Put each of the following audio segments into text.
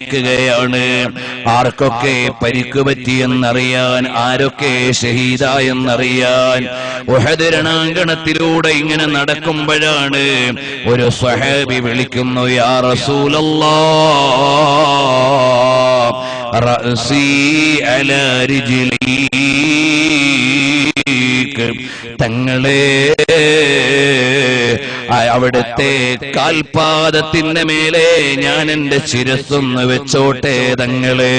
ാണ് ആർക്കൊക്കെ പരിക്ക് പറ്റിയെന്നറിയാൻ, ആരൊക്കെ ഷഹീദായെന്നറിയാൻ. ഉഹദ് രണാങ്കണത്തിലൂടെ ഇങ്ങനെ നടക്കുമ്പോഴാണ് ഒരു സ്വഹാബി വിളിക്കുന്നു, യാ റസൂലല്ലാഹ് റഅസി അലാ റിജ്ലീക്, തങ്ങളെ അവിടുത്തെ കാൽപാദത്തിന്റെ മേലെ ഞാൻ എന്റെ ശിരസ്സൊന്ന് വെച്ചോട്ടെ തങ്ങളെ,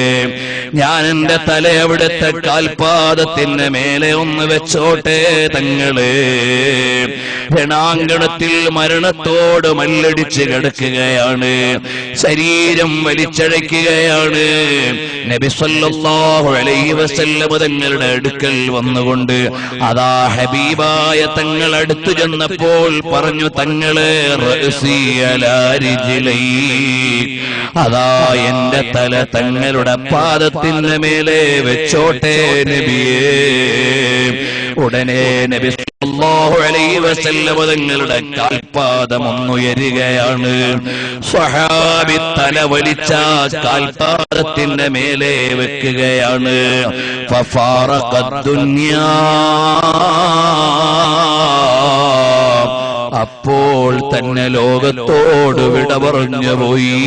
ഞാൻ എന്റെ തല അവിടുത്തെ കാൽപാദത്തിന്റെ മേലെ ഒന്ന് വെച്ചോട്ടെ തങ്ങളെ. രണാങ്കണത്തിൽ മരണത്തോട് മല്ലടിച്ച് കിടക്കുകയാണ്, ശരീരം വലിച്ചഴയ്ക്കുകയാണ്. നബി സല്ലല്ലാഹു അലൈഹി വസല്ലം തങ്ങളുടെ അടുക്കൽ വന്നുകൊണ്ട് അതാ ഹബീബായ തങ്ങൾ അടുത്തു ചെന്നപ്പോൾ പറഞ്ഞു, തങ്ങളെ റഅസി അലാ റിജ്ലൈക്, അതാ എന്റെ തല തങ്ങളുടെ പാദത്തിന്റെ മേലെ വെച്ചോട്ടെ നബിയേ. ഉടനെ നബി സല്ലല്ലാഹു അലൈഹി വസല്ലം തങ്ങളുടെ കാൽപാദം ഒന്നുയരുകയാണ്. സ്വഹാബി തല വലിച്ച കാൽപാദത്തിന്റെ മേലെ വെക്കുകയാണ്. ഫഫാറഖദ് ദുനിയാ, അപ്പോൾ തന്നെ ലോകത്തോട് വിട പറഞ്ഞു പോയി.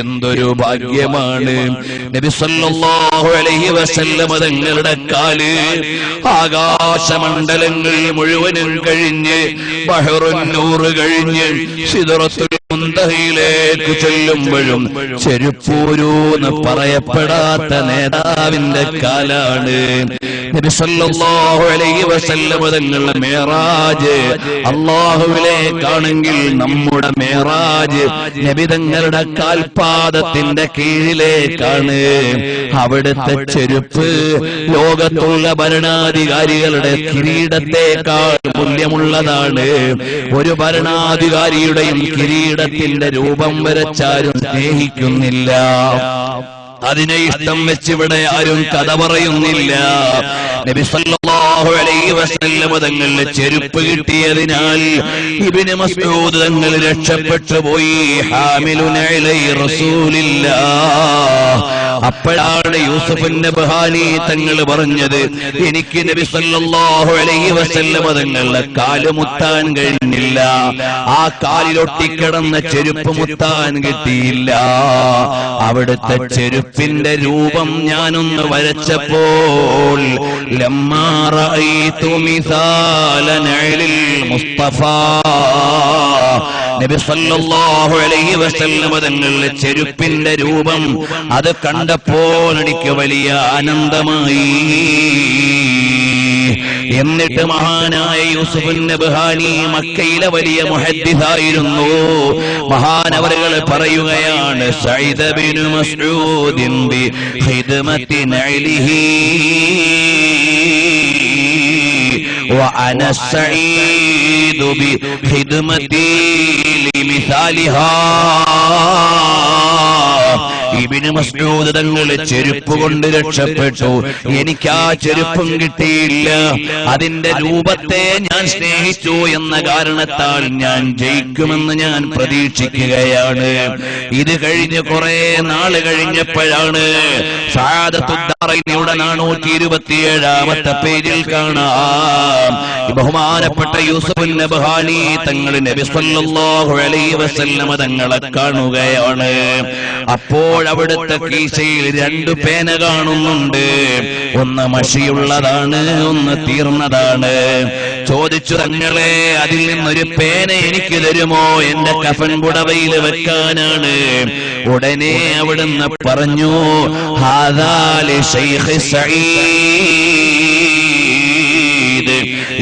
എന്തൊരു ഭാഗ്യമാണ്! നബി സല്ലല്ലാഹു അലൈഹി വസല്ലം തങ്ങളുടെ കാല് ആകാശമണ്ഡലങ്ങൾ മുഴുവനും കഴിഞ്ഞ് ബഹറുൻ നൂർ കഴിഞ്ഞ് സിദ്റത്തുൽ മുന്തഹയിലേക്ക് ചെല്ലുമ്പോഴും ചെരുപ്പൂരൂന്ന് പറയപ്പെടാത്ത നേതാവിന്റെ കാലാണ്. നബി സല്ലല്ലാഹു അലൈഹി വസല്ലം തങ്ങളുടെ മേറാജ് അല്ലാഹുവിലേക്കാണെങ്കിൽ നമ്മുടെ മേറാജ് നബി തങ്ങളുടെ കാൽപാദത്തിന്റെ കീഴിലേക്കാണ്. അവിടുത്തെ ചെരുപ്പ് ലോകത്തുള്ള ഭരണാധികാരികളുടെ കിരീടത്തെക്കാൾ മൂല്യമുള്ളതാണ്. ഒരു ഭരണാധികാരിയുടെയും കിരീടത്തിന്റെ രൂപം വരച്ചാരും സ്നേഹിക്കുന്നില്ല, അതിനെ ഇഷ്ടം വെച്ചിവിടെ ആരും കഥ പറയുന്നില്ല. നബി സല്ലല്ലാഹു അലൈഹി വസല്ലം തങ്ങളുടെ ചെരുപ്പ് കിട്ടിയതിനാൽ ഇബ്നു മസ്ഊദ് തങ്ങൾ രക്ഷപ്പെട്ടു പോയി. ഹാമിലുന ഇലൈ റസൂലില്ലാഹ്. അപ്പോഴാണ് യൂസുഫ് നബ്ഹാനി തങ്ങൾ പറഞ്ഞത്, എനിക്ക് നബി സല്ലല്ലാഹു അലൈഹി വസല്ലം തങ്ങളുടെ കാല് മുത്താൻ കഴിഞ്ഞില്ല, ആ കാലിലൊട്ടിക്കിടന്ന ചെരുപ്പ് മുത്താൻ കിട്ടിയില്ല. അവിടുത്തെ ചെരുപ്പിന്റെ രൂപം ഞാനൊന്ന് വരച്ചപ്പോൾ ലമ്മാ റഅയ്തു മിസാല നഅലിൽ മുസ്തഫ, നബി സല്ലല്ലാഹു അലൈഹി വസല്ലം തങ്ങളുടെ ചെരുപ്പിന്റെ രൂപം അത് കണ്ടപ്പോൾ എനിക്ക് വലിയ ആനന്ദമായി. എന്നിട്ട് മഹാനായ യൂസുഫ് നബ്ഹാനി മക്കയിലെ വലിയ മുഹദ്ദിസായിരുന്നു. മഹാനവറുകൾ പറയുകയാണ്, Saeed bin മസ്ഊദിൻ B ഖിദ്മത്തി നഅലിഹി وأنا السعيد بخدمتي لمثالها. Ibnu Masood തങ്ങൾ ചെരുപ്പ് കൊണ്ട് രക്ഷപ്പെട്ടു, എനിക്ക് ആ ചെരുപ്പും കിട്ടിയില്ല. അതിന്റെ രൂപത്തെ ഞാൻ സ്നേഹിച്ചു എന്ന കാരണത്താൽ ഞാൻ ജയിക്കുമെന്ന് ഞാൻ പ്രതീക്ഷിക്കുകയാണ്. ഇത് കഴിഞ്ഞ് കുറെ നാള് കഴിഞ്ഞപ്പോഴാണ് സഅദത്തുദ്ദാറൈനിയുടെ 427-ാമത്തെ പേജിൽ കാണാം, ബഹുമാനപ്പെട്ട യൂസുഫ് നബ്ഹാനി തങ്ങൾ നബി സല്ലല്ലാഹു അലൈഹി വസല്ലം തങ്ങളെ കാണുകയാണ്. അപ്പോൾ അവിടുത്തെ കീശയിൽ 2 പേന കാണുന്നുണ്ട്, ഒന്ന് മഷിയുള്ളതാണ്, ഒന്ന് തീർന്നതാണ്. ചോദിച്ചു, തങ്ങളെ അതിൽ നിന്നൊരു പേന എനിക്ക് തരുമോ, എന്റെ കഫൻ പുടവയിൽ വെക്കാനാണ്. ഉടനെ അവിടുന്ന് പറഞ്ഞു, ഹാദാ ലി ശൈഖ് സഈദ്,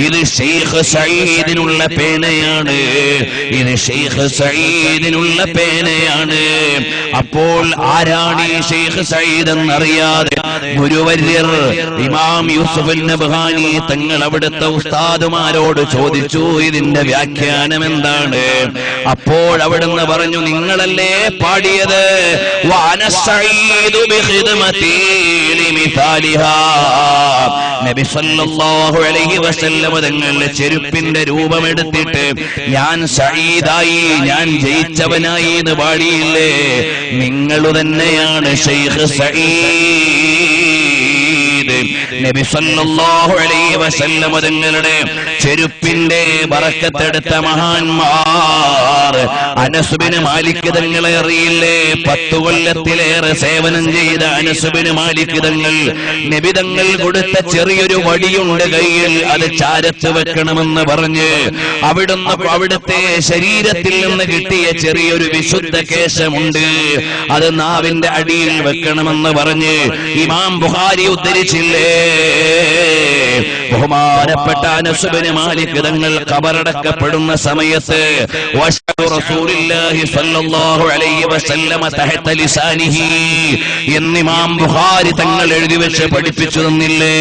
ഇത് ശൈഖ് സഈദിനുള്ള പേനയാണ്, ഇത് ശൈഖ് സഈദിനുള്ള പേനയാണ്. അപ്പോൾ ആരാണ് ഈ ശൈഖ് സഈദ് എന്നറിയാതെ ഗുരുവര്യർ ഇമാം യൂസുഫ് നബ്ഹാനി തങ്ങൾ അവിടുത്തെ ഉസ്താദുമാരോട് ചോദിച്ചു, ഇതിന്റെ വ്യാഖ്യാനം എന്താണ്? അപ്പോൾ അവിടുന്ന് പറഞ്ഞു, നിങ്ങളല്ലേ പാടിയത് വഅന സഈദു ബിഖിദ്മതി അംസാലിഹാ. നബി സല്ലല്ലാഹു അലൈഹി വസല്ലം തങ്ങളുടെ ചെരുപ്പിന്റെ രൂപമെടുത്തിട്ട് ഞാൻ സഈദായി, ഞാൻ ജയിച്ചവനായി എന്ന് പാടിയില്ലേ? നിങ്ങൾ തന്നെയാണ് ശൈഖ് സഈദ്. നബി സല്ലല്ലാഹു അലൈഹി വസല്ലം തങ്ങളുടെ ചെരുപ്പിന്റെ ബറക്കത്തെടുത്ത മഹാന്മാർ. അനസ് ബിൻ മാലിക് തങ്ങളെ അറിയില്ലേ? 10 കൊല്ലത്തിലേറെ സേവനം ചെയ്ത അനസ് ബിൻ മാലിക് തങ്ങൾ, നബി തങ്ങൾ കൊടുത്ത ചെറിയൊരു വടിയുണ്ട് കയ്യിൽ, അത് ചാരത്ത് വെക്കണമെന്ന് പറഞ്ഞ് അവിടുത്തെ ശരീരത്തിൽ നിന്ന് കിട്ടിയ ചെറിയൊരു വിശുദ്ധ കേശമുണ്ട്, അത് നാവിന്റെ അടിയിൽ വെക്കണമെന്ന് പറഞ്ഞ് ഇമാം ബുഖാരി ഉദ്ധരിച്ചില്ലേ? ബഹുമാനപ്പെട്ട അനസ് ബിൻ മാലിക് തങ്ങൾ ഖബറടക്കപ്പെടുന്ന സമയത്ത് റസൂലുള്ളാഹി സ്വല്ലല്ലാഹു അലൈഹി വസല്ലമ തഹത ലിസാനിഹി എന്ന് ഇമാം ബുഖാരി തങ്ങൾ എഴുതി വെച്ച് പഠിപ്പിച്ചു തന്നില്ലേ?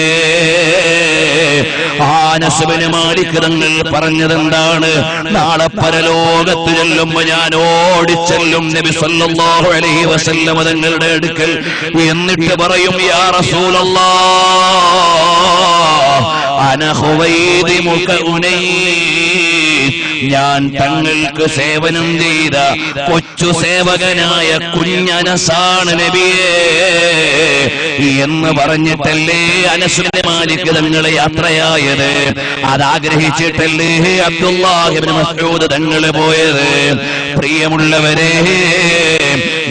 അനസ് ബിൻ മാലിക് തങ്ങൾ പറഞ്ഞതെന്താണ്? നാളെ പരലോകത്ത് ചെല്ലുമ്പോൾ ഞാൻ ഓടിച്ചെല്ലും നബി സ്വല്ലല്ലാഹു അലൈഹി വസല്ലമ തങ്ങളുടെ അടുക്കൽ, എന്നിട്ട് പറയും, യാ റസൂലല്ലാഹ് അന ഖുവൈദിമുക ഉനൈസ്, ഞാൻ തങ്ങൾക്ക് സേവനം ചെയ്ത കൊച്ചു സേവകനായ കുഞ്ഞനസാണ് നബിയേ എന്ന് പറഞ്ഞിട്ടല്ലേ അനസ് ബിൻ മാലിക് തങ്ങളെ യാത്രയായത്? അതാഗ്രഹിച്ചിട്ടല്ലേ അബ്ദുല്ലാഹ് ഇബ്നു മസ്ഊദ് തങ്ങൾ പോയത്? പ്രിയമുള്ളവരെ,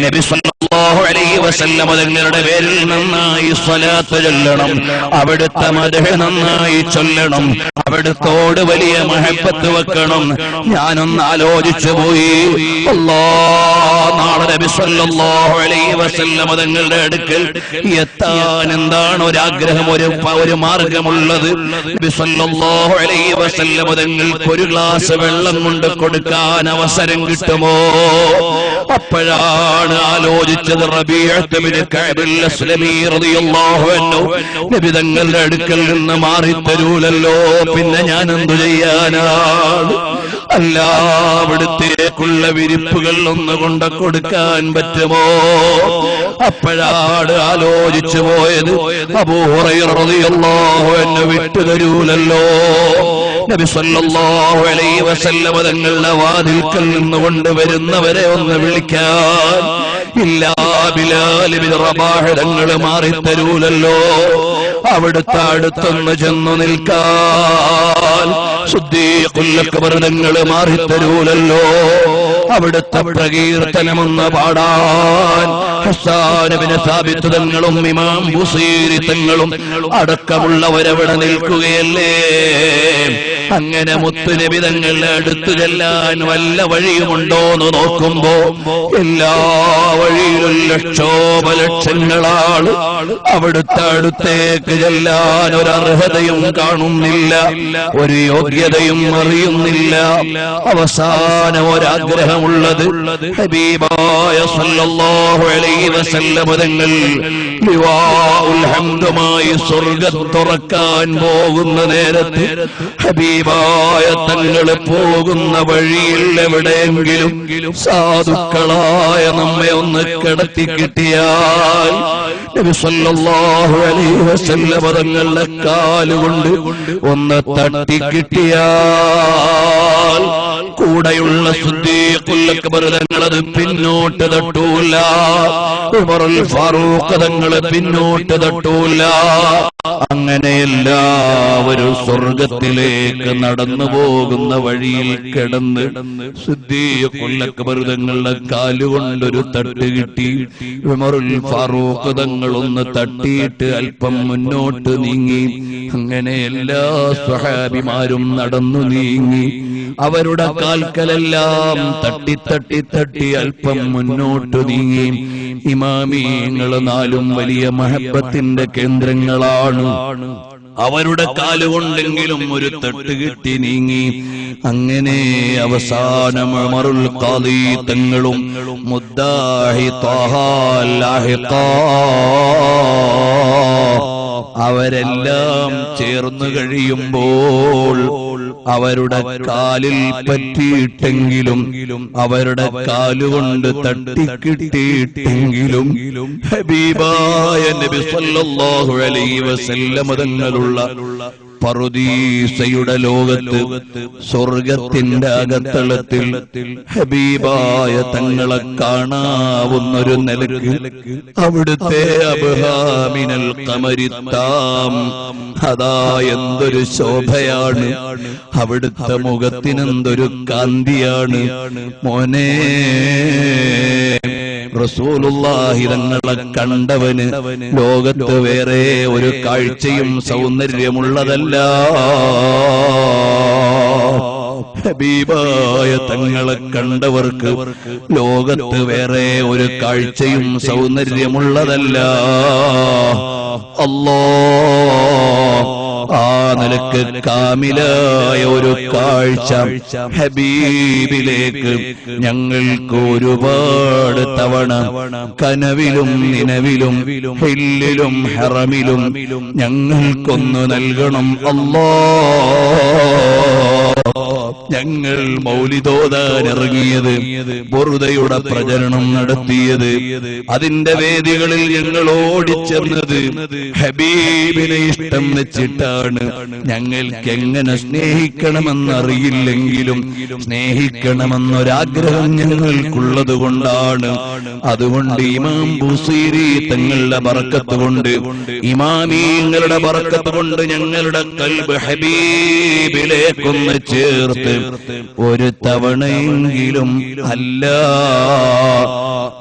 നബി സല്ലല്ലാഹു അലൈഹി വസല്ലം തങ്ങളുടെ പേരിൽ നന്നായി സ്വലാത്ത് ചൊല്ലണം, അവിടുത്തെ മദ്ഹ് നന്നായി ചൊല്ലണം, അവിടുത്തോട് വലിയ മഹബത്ത് വെക്കണം. ഞാനൊന്ന് ആലോചിച്ചു പോയി, നാളെ നബി സല്ലല്ലാഹു അലൈഹി വസല്ലം തങ്ങളുടെ അടുക്കൽ എത്താൻ എന്താണ് ഒരാഗ്രഹം, ഒരു മാർഗമുള്ളത്? നബി സല്ലല്ലാഹു അലൈഹി വസല്ലം തങ്ങൾക്ക് ഒരു ഗ്ലാസ് വെള്ളം കൊണ്ട് കൊടുക്കാൻ അവസരം കിട്ടുമോ? അപ്പോഴാണ് ആലോചിച്ചത് റബീഅത്ത് ബിൻ കഅബ് അൽ-അസ്ലമി റളിയല്ലാഹു അൻഹു നബി തങ്ങളുടെ അടുക്കൽ നിന്ന് മാറി തരൂലല്ലോ, പിന്നെ ഞാൻ എന്തു ചെയ്യാനാണ്? അല്ല, അവിടുത്തേക്കുള്ള വിരിപ്പുകൾ ഒന്ന് കൊണ്ട് കൊടുക്കാൻ പറ്റുമോ? അപ്പോഴാണ് ആലോചിച്ചു പോയത്, അബൂ ഹുറൈറ റളിയല്ലാഹു അൻഹു വിട്ടു തരൂലല്ലോ. നബി സല്ലല്ലാഹു അലൈഹി വസല്ലം തങ്ങളുടെ വാതിൽക്കൽ നിന്നുകൊണ്ട് വരുന്നവരെ ഒന്ന് വിളിക്കാൻ ഇല്ല, ബിലാൽ ഇബ്നു റബാഹ് തങ്ങൾ മാറി തരൂലല്ലോ. അവിടുത്തെ അടുത്തൊന്ന് ചെന്നു നിൽക്കാൻ സിദ്ദീഖുൽ അക്ബർ തങ്ങൾ മാറി തരൂലല്ലോ. അവിടുത്തെ പ്രകീർത്തനമൊന്ന് പാടാൻ ഹസ്സാൻ ഇബ്നു സാബിത്ത് തങ്ങളും ഇമാം ബുസീരി തങ്ങളും അടക്കമുള്ളവരവിടെ നിൽക്കുകയല്ലേ? അങ്ങനെ മുത്തുനബി തങ്ങളുടെ അടുത്ത് ചെല്ലാൻ വല്ല വഴിയുമുണ്ടോന്ന് നോക്കുമ്പോ എല്ലാ വഴിയിലും ലക്ഷോപലക്ഷങ്ങളാണ്. അവിടുത്തെ അടുത്തേക്ക് ചെല്ലാൻ ഒരർഹതയും കാണുന്നില്ല, ഒരു യോഗ്യതയും അറിയുന്നില്ല. അവസാനം ഒരാഗ്രഹമുള്ളത് ഹബീബായ സല്ലല്ലാഹു അലൈഹി വസല്ലം തങ്ങൾ ലിവാഉൽ ഹംദുമായി സ്വർഗ്ഗം തുറക്കാൻ പോകുന്ന നേരത്ത് ഹബീബായ തങ്ങളെ പോകുന്ന വഴിയിൽ എവിടെയെങ്കിലും സാധുക്കളായ നമ്മെ ഒന്ന് കിടത്തി കിട്ടിയാൽ നബി സല്ലല്ലാഹു അലൈഹി വസല്ലം തങ്ങളുടെ കാലുകൊണ്ട് ഒന്ന് തട്ടി കിട്ടിയാൽ കൂടെയുള്ള സിദ്ദീഖുൽ അക്ബർ തങ്ങളത് പിന്നോട്ട് തട്ടൂല, ഉമറുൽ ഫാറൂഖ് തങ്ങള് പിന്നോട്ട് തട്ടൂല. അങ്ങനെ എല്ലാവരും സ്വർഗത്തിലേക്ക് നടന്നു പോകുന്ന വഴിയിൽ കിടന്ന് സിദ്ദീഖുൽ അക്ബർ തങ്ങളുടെ കാലുകൊണ്ടൊരു തട്ട് കിട്ടി. ഉമറുൽ ഫാറൂഖ് തങ്ങളൊന്ന് തട്ടിയിട്ട് അല്പം മുന്നോട്ട് നീങ്ങി. അങ്ങനെ എല്ലാ സ്വഹാബിമാരും നടന്നു നീങ്ങി. അവരുടെ കാൽക്കലെല്ലാം തട്ടി തട്ടി തട്ടി അല്പം മുന്നോട്ട് നീങ്ങി. ഇമാമിയങ്ങൾ നാലും വലിയ മഹബത്തിന്റെ കേന്ദ്രങ്ങളാണ്. അവരുടെ കാലുകൊണ്ടെങ്കിലും ഒരു തട്ട് കിട്ടി നീങ്ങി. അങ്ങനെ അവസാനം ഉമറുൽ ഖാദി തങ്ങളും മുദ്ദാഹി ത്വാഹ ലാഹിഖ അവരെല്ലാം ചേർന്നു കഴിയുമ്പോൾ അവരുടെ കാലിൽ പറ്റിയിട്ടെങ്കിലും അവരുടെ കാലുകൊണ്ട് തട്ടിക്കിട്ടിയിട്ടെങ്കിലും ഹബീബായ നബി സല്ലല്ലാഹു അലൈഹി വസല്ലം തങ്ങളുള്ള പറുദീസയുടെ ലോകത്ത് സ്വർഗത്തിന്റെ അകത്തളത്തിൽ ഹബീബായ തങ്ങളെ കാണാവുന്നൊരു നിലക്ക് അവിടുത്തെ അബ്ഹാമിനൽ ഖമരിത്താം അതാ എന്തൊരു ശോഭയാണ്, അവിടുത്തെ മുഖത്തിനെന്തൊരു കാന്തിയാണ് മോനെ. റസൂലുള്ളാഹി തങ്ങളെ കണ്ടവന് ലോകത്ത് വേറെ ഒരു കാഴ്ചയും സൗന്ദര്യമുള്ളതല്ല. ഹബീബായ തങ്ങളെ കണ്ടവർക്ക് ലോകത്ത് വേറെ ഒരു കാഴ്ചയും സൗന്ദര്യമുള്ളതല്ല. അല്ലാഹ് ആ നിലക്ക് കാമിലായ ഒരു കാഴ്ച ഹബീബിലേക്ക് ഞങ്ങൾക്ക് ഒരുപാട് തവണ കനവിലും നിലവിലും ഹില്ലിലും ഹറമിലും ഞങ്ങൾക്കൊന്നു നൽകണം അല്ലാഹ്. ഞങ്ങൾ മൗലിദോദാൻ ഇറങ്ങിയത്, ബുർദയുടെ പ്രചരണം നടത്തിയത്, അതിന്റെ വേദികളിൽ ഞങ്ങൾ ഓടിച്ചെന്നത് ഹബീബിനെ ഇഷ്ടം വെച്ചിട്ടാണ്. ഞങ്ങൾക്ക് എങ്ങനെ സ്നേഹിക്കണമെന്നറിയില്ലെങ്കിലും സ്നേഹിക്കണമെന്നൊരാഗ്രഹം ഞങ്ങൾക്കുള്ളത് കൊണ്ടാണ്. അതുകൊണ്ട് ഇമാം ബുസീരി തങ്ങളുടെ ബറക്കത്ത് കൊണ്ട്, ഇമാമീങ്ങളുടെ ബറക്കത്ത് കൊണ്ട് ഞങ്ങളുടെ ഖൽബ് ഹബീബിലേക്കൊന്ന് ചേർത്ത് ഒരു തവണയെങ്കിലും അല്ല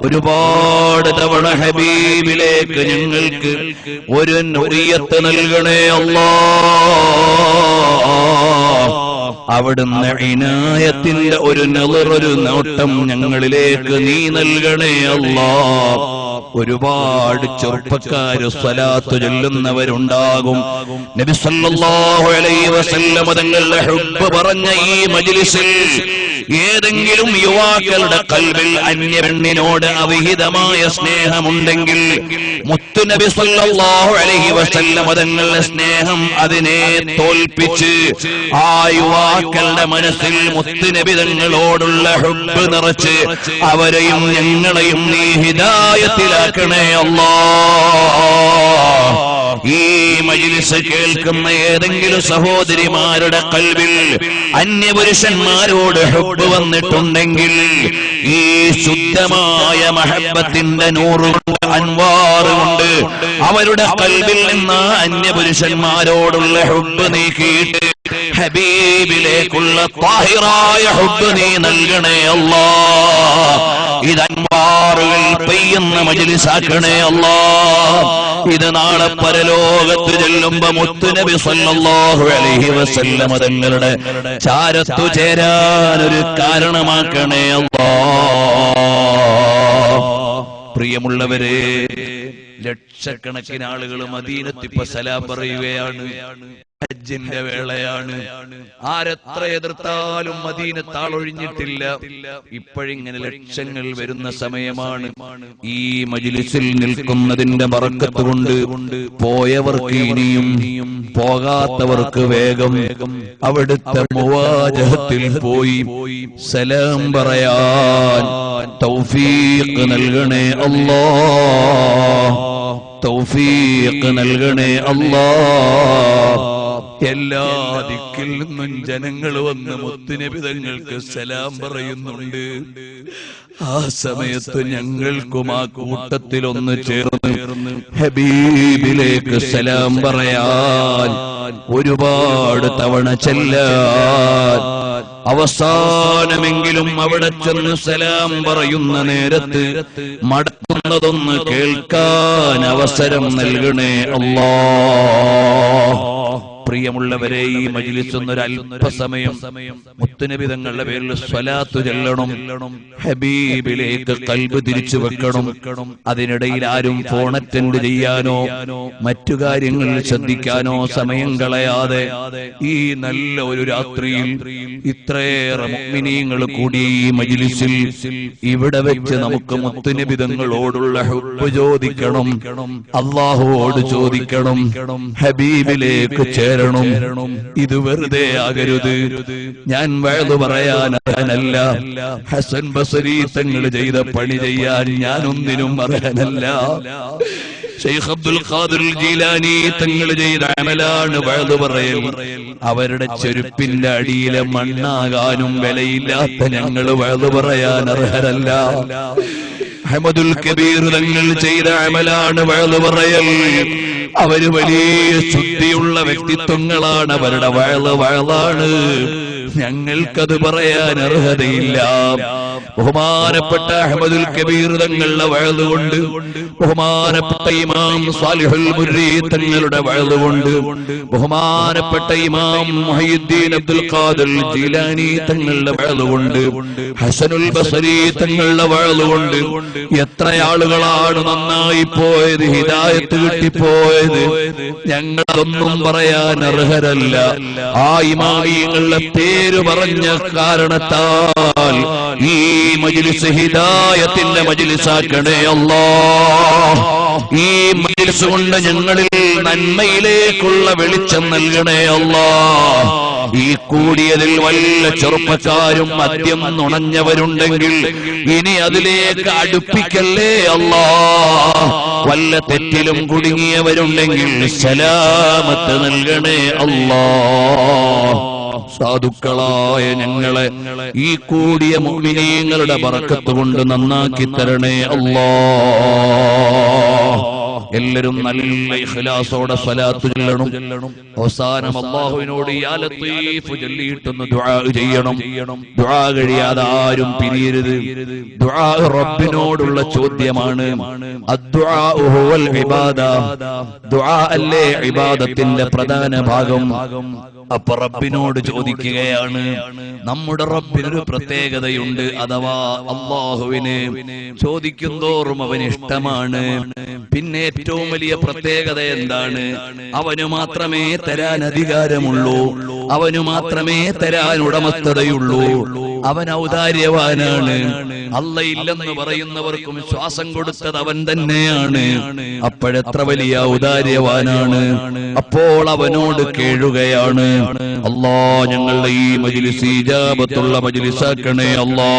ഒരുപാട് തവണ ഹബീബിലേക്ക് ഞങ്ങൾക്ക് ഒരു നുറിയത്ത് നൽകണേ അല്ലാഹ്. അവിടുന്ന് ഇനായത്തിന്റെ ഒരു നളറൊരു നോട്ടം ഞങ്ങളിലേക്ക് നീ നൽകണേ അല്ലാഹ്. ഒരുപാട് ചെറുപ്പക്കാര് സ്വലാത്ത് ചൊല്ലുന്നവരുണ്ടാകും. നബി സല്ലല്ലാഹു അലൈഹി വസല്ലം തങ്ങളുടെ ഹുബ്ബ് പറഞ്ഞ ഈ മജ്ലിസിൽ ഏതെങ്കിലും യുവാക്കളുടെ ഖൽബിൽ അന്യപെണ്ണിനോട് അവിഹിതമായ സ്നേഹമുണ്ടെങ്കിൽ മുത്തുനബി സല്ലല്ലാഹു അലൈഹി വസല്ലം തങ്ങളുടെ സ്നേഹം അതിനെ തോൽപ്പിച്ച് ആ യുവാക്കളുടെ മനസ്സിൽ മുത്തുനബി തങ്ങളോടുള്ള ഹുബ്ബ് നിറച്ച് അവരെയും ഞങ്ങളെയും നീ ഹിദായത്തിലാക്കണേ അല്ലാഹ്. ഈ മജ്ലിസ് കേൾക്കുന്ന ഏതെങ്കിലും സഹോദരിമാരുടെ ഖൽബിൽ അന്യപുരുഷന്മാരോട് ഹുബ്ബ് വന്നിട്ടുണ്ടെങ്കിൽ ഈ ശുദ്ധമായ മഹബ്ബത്തിന്റെ നൂറുകൊണ്ട് അൻവാറുകൊണ്ട് അവരുടെ ഖൽബിൽ നിന്ന് അന്യപുരുഷന്മാരോടുള്ള ഹുബ്ബ് നീക്കിയിട്ട് ഹബീബിലേക്കുള്ള താഹിറായ ഹുബ്ബ് നീ നൽകണേ അല്ലാഹ്. ഇത് അൻവാറുകൾ പെയ്യുന്ന മജ്ലിസാക്കണേ അല്ലാഹ്. ഇത് നാളെ പരലോകത്ത് ചെല്ലുമ്പോ മുത്തുനബി സല്ലല്ലാഹു അലൈഹി വസല്ലം തങ്ങളുടെ ചാരത്തു ചേരാൻ ഒരു കാരണമാക്കണേ അല്ലാഹ്. പ്രിയമുള്ളവരെ, ലക്ഷക്കണക്കിന് ആളുകൾ മദീനത്ത് ഇപ്പൊ സലാം പറയുകയാണ്. ഹജ്ജിന്റെ വേളയാണ്. ആരെത്ര എതിർത്താലും മദീനത്ത് ആളൊഴിഞ്ഞിട്ടില്ല. ഇപ്പോഴിങ്ങനെ ലക്ഷങ്ങൾ വരുന്ന സമയമാണ്. ഈ മജ്ലിസിൽ നിൽക്കുന്നതിന്റെ ബറക്കത്ത് കൊണ്ട് പോയവർക്ക് ഇനിയും, പോകാത്തവർക്ക് വേഗം അവിടുത്തെ മുവാജഹത്തിൽ പോയി സലാം പറയാൻ തൗഫീഖ് നൽകണേ അല്ലാഹ്. തൗഫീഖ് നൽകണേ അല്ലാഹ്. എല്ലാ ദിക്കിൽ നിന്നും ജനങ്ങൾ വന്ന് മുത്തുനബി തങ്ങൾക്ക് സലാം പറയുന്നുണ്ട്. ആ സമയത്ത് ഞങ്ങൾക്കും ആ കൂട്ടത്തിൽ ഒന്ന് ചേർന്ന് ഹബീബിലേക്ക് സലാം പറയാൻ, ഒരുപാട് തവണ ചെല്ലാൻ, അവസാനമെങ്കിലും അവിടെ ചെന്ന് സലാം പറയുന്ന നേരത്ത് മടക്കുന്നതൊന്ന് കേൾക്കാൻ അവസരം നൽകണേ അല്ലാഹ്. പ്രിയമുള്ളവരെ, ഈ മജ്ലിസ് ഒരു അല്പസമയം മുത്തുനബി തങ്ങളുടെ പേരിൽ സ്വലാത്ത് ചൊല്ലണം, ഹബീബിലേക്ക് ഖൽബ് തിരിച്ചു വെക്കണം. അതിനിടയിൽ ആരും ഫോൺ അറ്റൻഡ് ചെയ്യാനോ മറ്റു കാര്യങ്ങൾ ശ്രദ്ധിക്കാനോ സമയം കളയാതെ ഈ നല്ല ഒരു രാത്രിയിൽ ഇത്രയേറെ മുഅ്മിനീങ്ങൾ കൂടി ഈ മജ്ലിസിൽ ഇവിടെ വെച്ച് നമുക്ക് മുത്തുനബി തങ്ങളോടുള്ള ഹുബ്ബ് ചോദിക്കണം, അല്ലാഹുവോട് ചോദിക്കണം, ഹബീബിലേക്ക് ചേരണം. ഇത് വെറുതെ ആകരുത്. ഞാൻ വഅദ് പറയാൻ അർഹനല്ല, ഹസൻ ബസരി തങ്ങൾ ചെയ്ത പണി ചെയ്യാൻ ഞാനൊന്നിനും അർഹനല്ല. ശൈഖ് അബ്ദുൽ ഖാദിർ ജീലാനി തങ്ങൾ ചെയ്ത അമലാണ് വഅദ് പറയൽ. അവരുടെ ചെരുപ്പിന്റെ അടിയിലെ മണ്ണാകാനും വിലയില്ലാത്ത ഞങ്ങൾ വഅദ് പറയാൻ അർഹരല്ല. അഹ്മദുൽ കബീർ തങ്ങൾ ചെയ്ത അമലാണ് വഅദ് പറയൽ. അവര് വലിയ ശുദ്ധിയുള്ള വ്യക്തിത്വങ്ങളാണ്, അവരുടെ വഅദാണ്. ഞങ്ങൾക്കത് പറയാൻ അർഹതയില്ല. ബഹുമാനപ്പെട്ട അഹ്മദുൽ കബീർ തങ്ങളുടെ വഅദ് കൊണ്ട്, ബഹുമാനപ്പെട്ട ഇമാം സാലിഹുൽ മുർരി തങ്ങളുടെ വഅദ് കൊണ്ട്, ബഹുമാനപ്പെട്ട ഇമാം മുഹയ്യിദ്ദീൻ അബ്ദുൽ ഖാദിർ ജീലാനി തങ്ങളുടെ വഅദ് കൊണ്ട്, ഹസനുൽ ബസരി തങ്ങളുടെ വഅദ് കൊണ്ട് എത്ര ആളുകളാണ് നന്നായി പോയത്, ഹിദായത്ത് കിട്ടിപ്പോയത്. ഞങ്ങളതൊന്നും പറയാൻ അർഹരല്ല. ആ ഇമാമിങ്ങളുടെ പേര് പറഞ്ഞ കാരണത്താൽ ഈ മജ്ലിസ് ഹിദായത്തിന്റെ മജ്ലിസാക്കണേ അല്ലാഹ്. ഈ മജ്ലിസ് കൊണ്ട് ഞങ്ങളിൽ നന്മയിലേക്കുള്ള വെളിച്ചം നൽകണേ അല്ലാഹ്. ഈ കൂടിയതിൽ വല്ല ചെറുപ്പക്കാരും മദ്യം നുണഞ്ഞവരുണ്ടെങ്കിൽ ഇനി അതിലേക്ക് അടുപ്പിക്കല്ലേ അല്ലാഹ്. വല്ല തെറ്റിലും കുടുങ്ങിയവരുണ്ടെങ്കിൽ സലാമത്ത് നൽകണേ അല്ലാഹ്. സാധുക്കളായ ഞങ്ങളെ ഈ കൂടിയ മുഅ്മിനീങ്ങളുടെ ബറക്കത്ത് കൊണ്ട് നന്നാക്കി തരണേ അല്ലാഹ്. എല്ലാവരും നല്ല ഇഖ്ലാസോടെ സ്വലാത്ത് ചൊല്ലണം. അവസാനം അല്ലാഹുവിനോട് യാ ലത്തീഫ് ചൊല്ലിയിട്ടൊന്ന് ദുആ ചെയ്യണം. ദുആ കഴിയാതെ ആരും പിരിയരുത്. ദുആ റബ്ബിനോടുള്ള ചോദ്യമാണ്. അദ്ദുആഉ ഹുവൽ ഇബാദ. ദുആ അല്ലേ ഇബാദത്തിന്റെ പ്രധാന ഭാഗം. അപ്പൊ റബ്ബിനോട് ചോദിക്കുകയാണ്. നമ്മുടെ റബ്ബിനൊരു പ്രത്യേകതയുണ്ട്, അഥവാ അല്ലാഹുവിന് ചോദിക്കുന്തോറും അവന് ഇഷ്ടമാണ്. പിന്നെ ഏറ്റവും വലിയ പ്രത്യേകത എന്താണ്? അവന് മാത്രമേ തരാൻ അധികാരമുള്ളൂ, അവന് മാത്രമേ തരാൻ ഉടമസ്ഥതയുള്ളൂ. അവൻ ഔദാര്യവാനാണ്. അല്ല ഇല്ലെന്ന് പറയുന്നവർക്കും ശ്വാസം കൊടുത്തത് അവൻ തന്നെയാണ്. അപ്പോഴെത്ര വലിയ ഔദാര്യവാനാണ്. അപ്പോൾ അവനോട് കേഴുകയാണ്. അല്ലാ, ഞങ്ങളുടെ ഈ മജ്ലിസ് ഇജാബത്തുള്ള മജ്ലിസാക്കണേ അല്ലാ.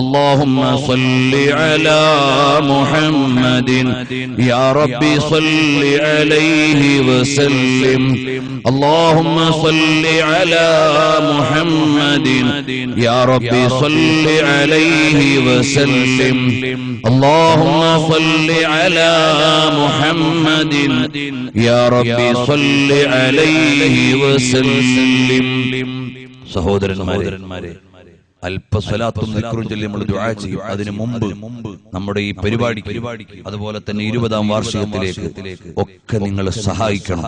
اللهم صل على محمد يا ربي صل عليه وسلم. اللهم صل على محمد يا ربي صل عليه وسلم. اللهم صل على محمد يا ربي صل عليه وسلم. സഹോദരന്മാരെ, അല്പസ്വലാത്തും ദിക്റും ചൊല്ലി നമ്മൾ ദുആ ചെയ്യും. അതിനു മുമ്പ് നമ്മുടെ ഈ പരിപാടിക്ക്, അതുപോലെ തന്നെ 20ാം വാർഷികത്തിലേക്ക് ഒക്കെ നിങ്ങൾ സഹായിക്കണം.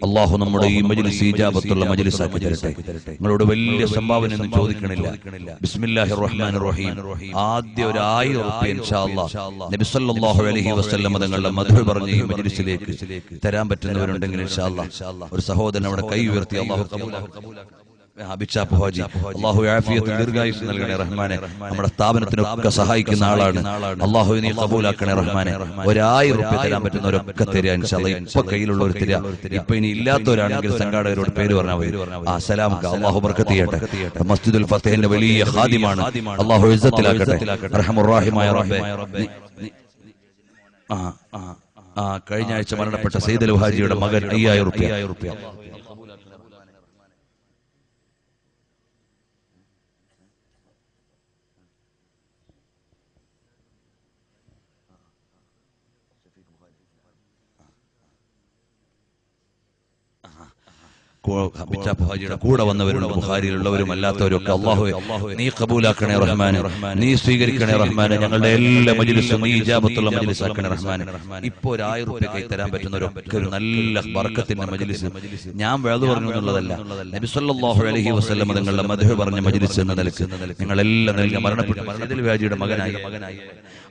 അല്ലാഹു നമ്മുടെ ഈ മജ്ലിസ് ഇജാബത്തുള്ള മജ്ലിസാക്കി തരട്ടെ. നിങ്ങളോട് വലിയ സംഭാവന ഒന്നും ചോദിക്കണില്ല. ബിസ്മില്ലാഹിർ റഹ്മാനിർ റഹീം. ആദ്യ ഒരു 1000 റുപ്യ ഇൻഷാ അല്ലാഹ് നബി സല്ലല്ലാഹു അലൈഹി വസല്ലം തങ്ങളുടെ മദ്ഹ് പറഞ്ഞ ഈ മജ്ലിസിലേക്ക് തരാൻ പറ്റുന്നവരുണ്ടെങ്കിൽ ഇൻഷാ അല്ലാഹ് ഒരു സഹോദരൻ അവിടെ കൈ ഉയർത്തി അല്ലാഹു കബൂലാക്കട്ടെ. അല്ലാഹു ആഫിയത്തും ദീർഘായുസ്സും നൽകണേ റഹ്മാനെ. നമ്മുടെ സ്ഥാപനത്തിനൊക്കെ സഹായിക്കുന്ന ആളാണ്. അല്ലാഹു നീ കബൂലാക്കണേ റഹ്മാനെ. 1000 റുപ്യ തരാൻ പറ്റുന്നവരൊക്കെ തരിക ഇൻഷാ അല്ലാഹ്. ഇപ്പൊ കയ്യിലുള്ളവർ തരിക. ഇപ്പൊ ഇനി ഇല്ലാത്തവരാണെങ്കിൽ സംഘാടകരോട് പേര് പറഞ്ഞാൽ മതി. സലാമക്ക. അല്ലാഹു ബർക്കത്ത് ചെയ്യട്ടെ. മസ്ജിദുൽ ഫതഹിന്റെ വലിയ ഖാദിമാണ്. അല്ലാഹു ഇസ്സത്തിലാക്കട്ടെ. അർഹമുർ റഹീമായ റബ്ബേ, കഴിഞ്ഞ ആഴ്ച മരണപ്പെട്ട സയ്യിദ് ഹാജിയുടെ മകൻ 5000 റുപ്യ. ഹാജിയുടെ കൂടെ വന്നവരുണ്ട്, ബുഖാരിയിലുള്ളവരും അല്ലാത്തവരും ഒക്കെ. അല്ലാഹുവേ നീ ഖബൂലാക്കണേ റഹ്മാനെ, നീ സ്വീകരിക്കണേ റഹ്മാനെ. ഞങ്ങളുടെ എല്ലാ മജ്ലിസും നീ ഇജാബത്തുള്ള മജ്ലിസ് ആക്കണേ റഹ്മാനെ. ഇപ്പോൾ 1000 രൂപ കൈ തരാൻ പറ്റുന്നവരൊക്കെ ഒരു നല്ല ബർക്കത്തിന്റെ മജ്ലിസ്. ഞാൻ വഅദ് പറഞ്ഞു എന്നുള്ളതല്ല, നബി സല്ലല്ലാഹു അലൈഹി വസല്ലം തങ്ങളുടെ മദ്ഹ് പറഞ്ഞ മജ്ലിസ് എന്ന നിലയ്ക്ക് നിങ്ങളെല്ലാം നൽകി മരണപ്പെട്ടു ഇതിൽ വ്യാജിയുടെ മകനായി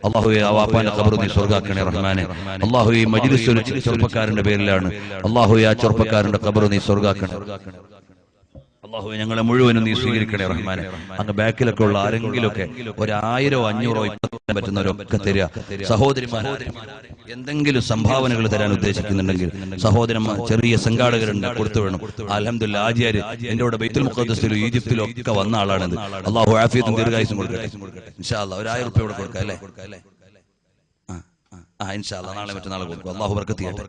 അല്ലാഹുവേ ആ വാപ്പാന്റെ ഖബർ നീ സ്വർഗ്ഗാക്കണേ റഹ്മാനെ. അല്ലാഹുവേ ഈ മജ്ലിസ് ഒരു ചെറുപ്പക്കാരന്റെ പേരിലാണ്. അല്ലാഹുവേ ആ ചെറുപ്പക്കാരന്റെ ഖബർ നീ സ്വർഗ്ഗാക്കണേ. അല്ലാഹുവേ ഞങ്ങളെ മുഴുവനും നീ സ്വീകരിക്കണേ റഹ്മാനെ. അങ്ങ് ബാക്കിലൊക്കെ ഉള്ള ആരെങ്കിലുമൊക്കെ 1000 500 ഇപ്പം പറ്റുന്നവരൊക്കെ തരിക. സഹോദരിമാർ എന്തെങ്കിലും സംഭാവനകൾ തരാൻ ഉദ്ദേശിക്കുന്നുണ്ടെങ്കിൽ സഹോദരന്മാർ, ചെറിയ സംഘാടകരുണ്ട്, കൊടുത്തു വേണം. അൽഹംദുലില്ലാഹ് ആജിയാര് എന്റെ കൂടെ ബൈത്തുൽ മുഖദ്ദസിലും ഈജിപ്തിലും ഒക്കെ വന്ന ആളാണിത്. അല്ലാഹു ആഫിയത്തും ദീർഘായുസ്സും കൊടുക്കട്ടെ. ഇൻഷാ അല്ലാഹ് 1000 രൂപ ഇവിടെ കൊടുക്കാം അല്ലേ? ഇൻഷാ അല്ലാഹ് നാളെ മറ്റന്നാൾ കൊടുക്കും. അല്ലാഹു ബർക്കത്ത് ചെയ്യട്ടെ.